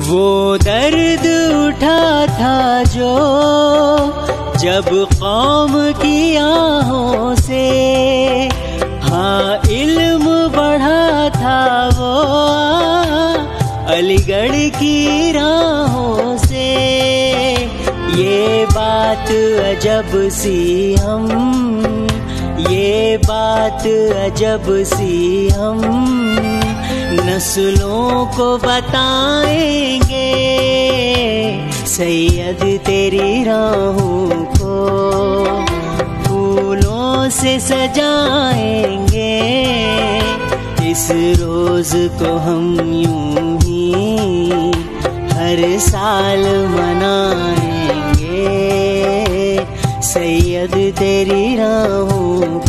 वो दर्द उठा था जो जब कौम की आहों से, हाँ इल्म बढ़ा था वो अलीगढ़ की राहों से। ये बात अजब सी ये बात अजब सी हम नस्लों को बताएंगे। सैयद तेरी राहों को फूलों से सजाएंगे। इस रोज को हम यूं ही हर साल मनाएंगे। सैयद तेरी राहों